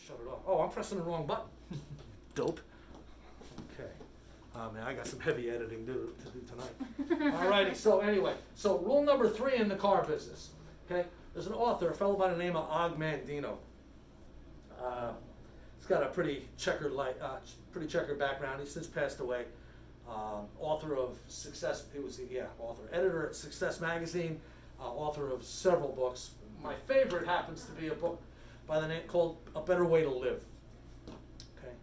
shut it off. Oh, I'm pressing the wrong button. Dope. Okay. Man, I got some heavy editing to do tonight. Alrighty, so anyway, so rule number 3 in the car business. Okay, there's an author, a fellow by the name of Og Mandino. He's got a pretty checkered background. He's since passed away. Author of Success, editor at Success Magazine, author of several books. My favorite happens to be a book by the name called A Better Way to Live. Okay,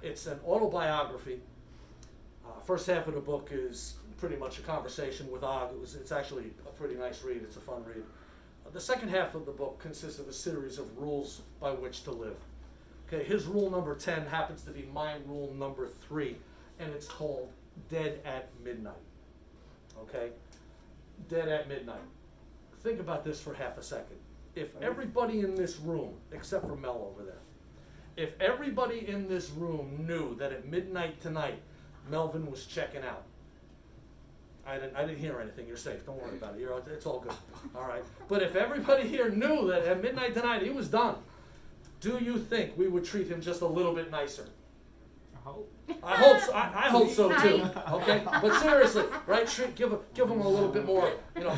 it's an autobiography. First half of the book is pretty much a conversation with Og. It's actually a pretty nice read. It's a fun read. The second half of the book consists of a series of rules by which to live. Okay, his rule number 10 happens to be my rule number 3, and it's called Dead at Midnight. Okay, Dead at Midnight. Think about this for half a second. If everybody in this room, except for Mel over there, if everybody in this room knew that at midnight tonight, Melvin was checking out. I didn't hear anything. You're safe. Don't worry about it. It's all good. All right. But if everybody here knew that at midnight tonight he was done, do you think we would treat him just a little bit nicer? I hope so. I hope so too. Okay. But seriously, right? Give him a little bit more,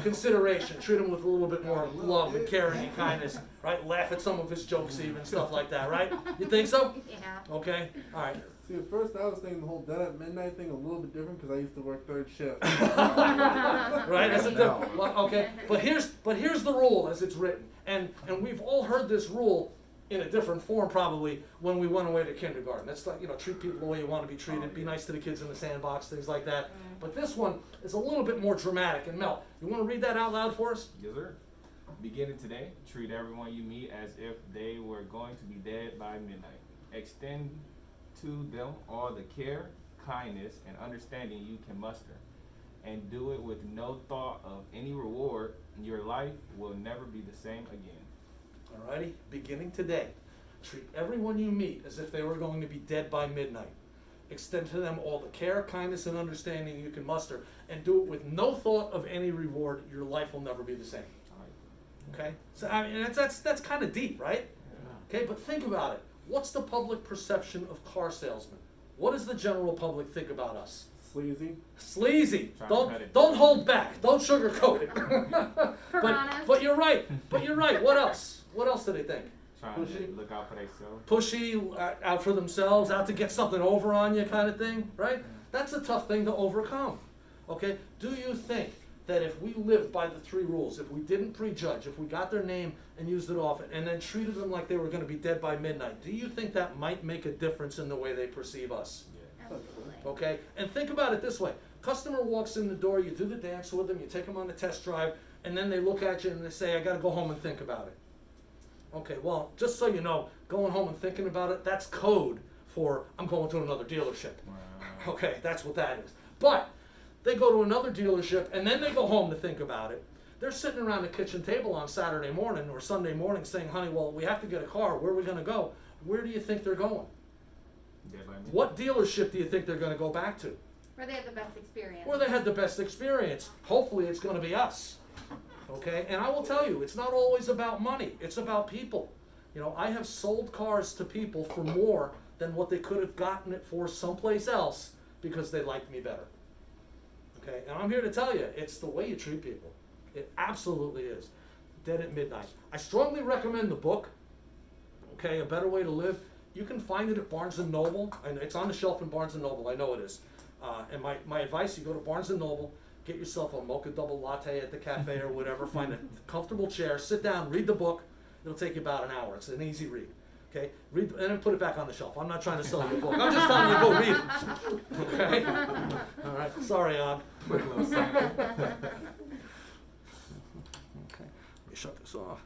consideration. Treat him with a little bit more love and caring and kindness. Right? Laugh at some of his jokes, even stuff like that. Right? You think so? Yeah. Okay. All right. See, at first I was thinking the whole dead at midnight thing a little bit different because I used to work third shift. Right? That's a different. Well, okay. But here's the rule as it's written, and we've all heard this rule in a different form probably when we went away to kindergarten. That's like, treat people the way you want to be treated, be nice to the kids in the sandbox, things like that. But this one is a little bit more dramatic. And Mel, you want to read that out loud for us? Yes, sir. Beginning today, treat everyone you meet as if they were going to be dead by midnight. Extend to them all the care, kindness, and understanding you can muster. And do it with no thought of any reward. Your life will never be the same again. Alrighty, beginning today, treat everyone you meet as if they were going to be dead by midnight. Extend to them all the care, kindness, and understanding you can muster, and do it with no thought of any reward. Your life will never be the same. Okay, so I mean that's kind of deep, right? Okay, but think about it. What's the public perception of car salesmen? What does the general public think about us? Sleazy. Sleazy. Don't hold back. Don't sugarcoat it. but you're right. What else? What else do they think? Trying to look out for themselves. Pushy, out for themselves, out to get something over on you kind of thing, right? That's a tough thing to overcome. Okay? Do you think that if we lived by the 3 rules, if we didn't prejudge, if we got their name and used it often, and then treated them like they were going to be dead by midnight, do you think that might make a difference in the way they perceive us? Absolutely. Okay? And think about it this way. Customer walks in the door, you do the dance with them, you take them on the test drive, and then they look at you and they say, I got to go home and think about it. Okay, well, just so you know, going home and thinking about it, that's code for I'm going to another dealership. Wow. Okay, that's what that is. But they go to another dealership and then they go home to think about it. They're sitting around the kitchen table on Saturday morning or Sunday morning saying, honey, well, we have to get a car. Where are we going to go? Where do you think they're going? What dealership do you think they're going to go back to? Where they have the best experience. Where they had the best experience. Hopefully it's going to be us. Okay, and I will tell you, it's not always about money. It's about people. I have sold cars to people for more than what they could have gotten it for someplace else because they liked me better. Okay, and I'm here to tell you, it's the way you treat people. It absolutely is. Dead at Midnight. I strongly recommend the book, okay, A Better Way to Live. You can find it at Barnes & Noble. And it's on the shelf in Barnes & Noble. I know it is. And my advice, you go to Barnes & Noble, get yourself a mocha double latte at the cafe or whatever, find a comfortable chair, sit down, read the book. It'll take you about an hour. It's an easy read. Okay? Read and then put it back on the shelf. I'm not trying to sell you a book. I'm just telling you to go read it. Okay? All right. Sorry, Og. Quick little sample. Okay. Let me shut this off.